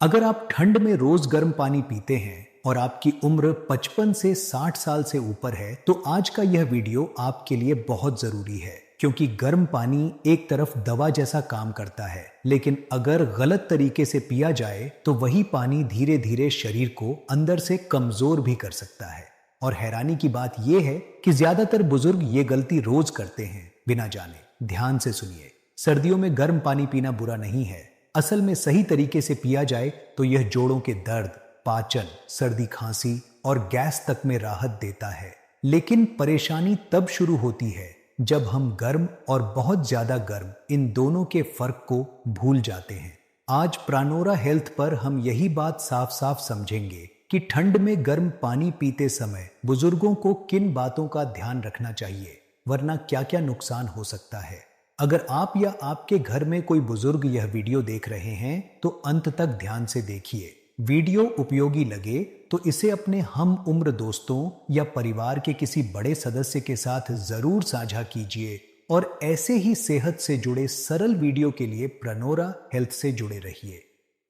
अगर आप ठंड में रोज गर्म पानी पीते हैं और आपकी उम्र 55 से 60 साल से ऊपर है तो आज का यह वीडियो आपके लिए बहुत जरूरी है, क्योंकि गर्म पानी एक तरफ दवा जैसा काम करता है, लेकिन अगर गलत तरीके से पिया जाए तो वही पानी धीरे धीरे शरीर को अंदर से कमजोर भी कर सकता है। और हैरानी की बात यह है कि ज्यादातर बुजुर्ग ये गलती रोज करते हैं बिना जाने। ध्यान से सुनिए, सर्दियों में गर्म पानी पीना बुरा नहीं है। असल में सही तरीके से पिया जाए तो यह जोड़ों के दर्द, पाचन, सर्दी खांसी और गैस तक में राहत देता है। लेकिन परेशानी तब शुरू होती है जब हम गर्म और बहुत ज्यादा गर्म इन दोनों के फर्क को भूल जाते हैं। आज प्रानोरा हेल्थ पर हम यही बात साफ साफ समझेंगे कि ठंड में गर्म पानी पीते समय बुजुर्गों को किन बातों का ध्यान रखना चाहिए, वरना क्या क्या नुकसान हो सकता है। अगर आप या आपके घर में कोई बुजुर्ग यह वीडियो देख रहे हैं तो अंत तक ध्यान से देखिए। वीडियो उपयोगी लगे तो इसे अपने हम उम्र दोस्तों या परिवार के किसी बड़े सदस्य के साथ जरूर साझा कीजिए। और ऐसे ही सेहत से जुड़े सरल वीडियो के लिए प्रानोरा हेल्थ से जुड़े रहिए।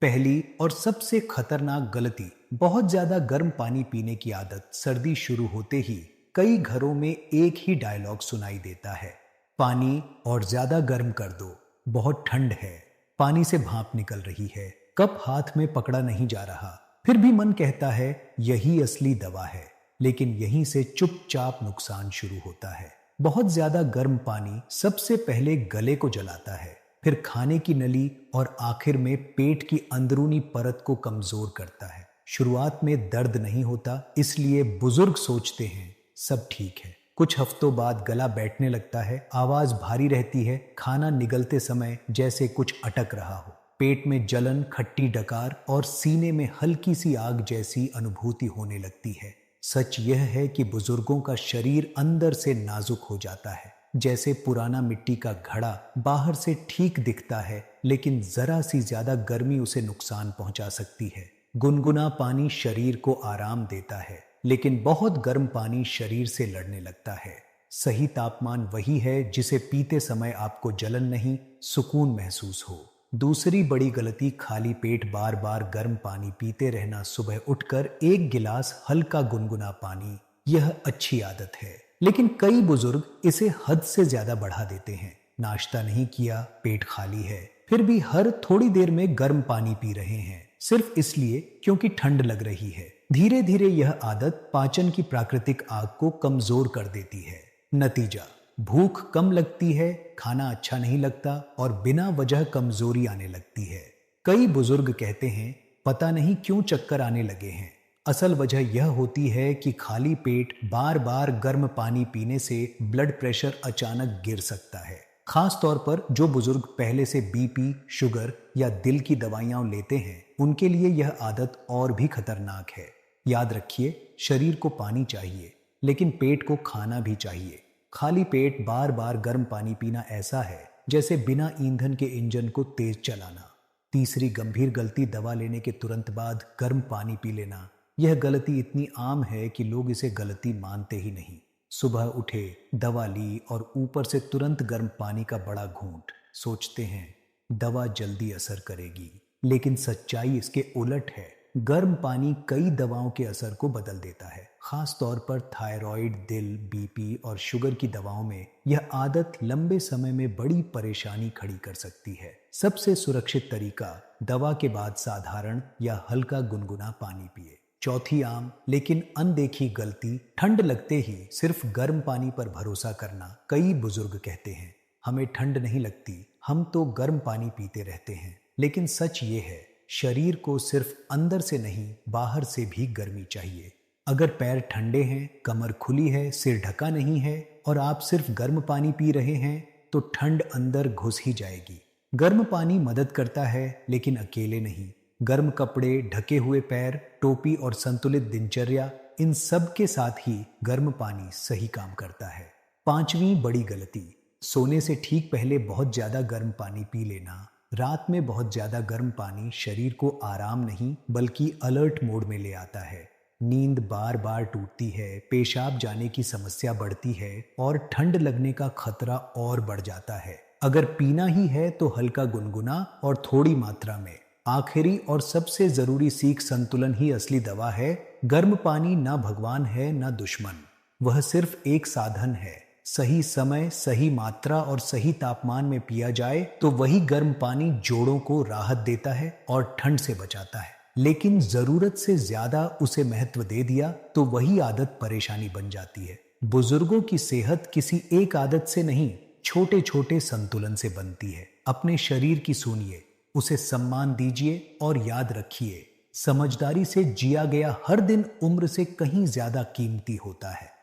पहली और सबसे खतरनाक गलती, बहुत ज्यादा गर्म पानी पीने की आदत। सर्दी शुरू होते ही कई घरों में एक ही डायलॉग सुनाई देता है, पानी और ज्यादा गर्म कर दो, बहुत ठंड है, पानी से भाप निकल रही है, कप हाथ में पकड़ा नहीं जा रहा। फिर भी मन कहता है यही असली दवा है, लेकिन यहीं से चुपचाप नुकसान शुरू होता है। बहुत ज्यादा गर्म पानी सबसे पहले गले को जलाता है, फिर खाने की नली और आखिर में पेट की अंदरूनी परत को कमजोर करता है। शुरुआत में दर्द नहीं होता, इसलिए बुजुर्ग सोचते हैं सब ठीक है। कुछ हफ्तों बाद गला बैठने लगता है, आवाज भारी रहती है, खाना निगलते समय जैसे कुछ अटक रहा हो, पेट में जलन, खट्टी डकार और सीने में हल्की सी आग जैसी अनुभूति होने लगती है। सच यह है कि बुजुर्गों का शरीर अंदर से नाजुक हो जाता है, जैसे पुराना मिट्टी का घड़ा। बाहर से ठीक दिखता है, लेकिन जरा सी ज्यादा गर्मी उसे नुकसान पहुंचा सकती है। गुनगुना पानी शरीर को आराम देता है, लेकिन बहुत गर्म पानी शरीर से लड़ने लगता है। सही तापमान वही है जिसे पीते समय आपको जलन नहीं, सुकून महसूस हो। दूसरी बड़ी गलती, खाली पेट बार बार गर्म पानी पीते रहना। सुबह उठकर एक गिलास हल्का गुनगुना पानी, यह अच्छी आदत है, लेकिन कई बुजुर्ग इसे हद से ज्यादा बढ़ा देते हैं। नाश्ता नहीं किया, पेट खाली है, फिर भी हर थोड़ी देर में गर्म पानी पी रहे हैं, सिर्फ इसलिए क्योंकि ठंड लग रही है। धीरे धीरे यह आदत पाचन की प्राकृतिक आग को कमजोर कर देती है। नतीजा, भूख कम लगती है, खाना अच्छा नहीं लगता और बिना वजह कमजोरी आने लगती है। कई बुजुर्ग कहते हैं पता नहीं क्यों चक्कर आने लगे हैं। असल वजह यह होती है कि खाली पेट बार बार गर्म पानी पीने से ब्लड प्रेशर अचानक गिर सकता है। खास तौर पर जो बुजुर्ग पहले से बीपी, शुगर या दिल की दवाइयां लेते हैं, उनके लिए यह आदत और भी खतरनाक है। याद रखिए, शरीर को पानी चाहिए, लेकिन पेट को खाना भी चाहिए। खाली पेट बार बार गर्म पानी पीना ऐसा है जैसे बिना ईंधन के इंजन को तेज चलाना। तीसरी गंभीर गलती, दवा लेने के तुरंत बाद गर्म पानी पी लेना। यह गलती इतनी आम है कि लोग इसे गलती मानते ही नहीं। सुबह उठे, दवा ली और ऊपर से तुरंत गर्म पानी का बड़ा घूंट। सोचते हैं दवा जल्दी असर करेगी, लेकिन सच्चाई इसके उलट है। गर्म पानी कई दवाओं के असर को बदल देता है। खास तौर पर थायराइड, दिल, बीपी और शुगर की दवाओं में यह आदत लंबे समय में बड़ी परेशानी खड़ी कर सकती है। सबसे सुरक्षित तरीका, दवा के बाद साधारण या हल्का गुनगुना पानी पिए। चौथी आम लेकिन अनदेखी गलती, ठंड लगते ही सिर्फ गर्म पानी पर भरोसा करना। कई बुजुर्ग कहते हैं हमें ठंड नहीं लगती, हम तो गर्म पानी पीते रहते हैं। लेकिन सच ये है, शरीर को सिर्फ अंदर से नहीं, बाहर से भी गर्मी चाहिए। अगर पैर ठंडे हैं, कमर खुली है, सिर ढका नहीं है और आप सिर्फ गर्म पानी पी रहे हैं तो ठंड अंदर घुस ही जाएगी। गर्म पानी मदद करता है, लेकिन अकेले नहीं। गर्म कपड़े, ढके हुए पैर, टोपी और संतुलित दिनचर्या, इन सब के साथ ही गर्म पानी सही काम करता है। पांचवी बड़ी गलती, सोने से ठीक पहले बहुत ज्यादा गर्म पानी पी लेना। रात में बहुत ज्यादा गर्म पानी शरीर को आराम नहीं बल्कि अलर्ट मोड में ले आता है। नींद बार बार टूटती है, पेशाब जाने की समस्या बढ़ती है और ठंड लगने का खतरा और बढ़ जाता है। अगर पीना ही है तो हल्का गुनगुना और थोड़ी मात्रा में। आखिरी और सबसे जरूरी सीख, संतुलन ही असली दवा है। गर्म पानी ना भगवान है ना दुश्मन, वह सिर्फ एक साधन है। सही समय, सही मात्रा और सही तापमान में पिया जाए तो वही गर्म पानी जोड़ों को राहत देता है और ठंड से बचाता है। लेकिन जरूरत से ज्यादा उसे महत्व दे दिया तो वही आदत परेशानी बन जाती है। बुजुर्गों की सेहत किसी एक आदत से नहीं, छोटे छोटे संतुलन से बनती है। अपने शरीर की सुनिए, उसे सम्मान दीजिए और याद रखिए, समझदारी से जिया गया हर दिन उम्र से कहीं ज्यादा कीमती होता है।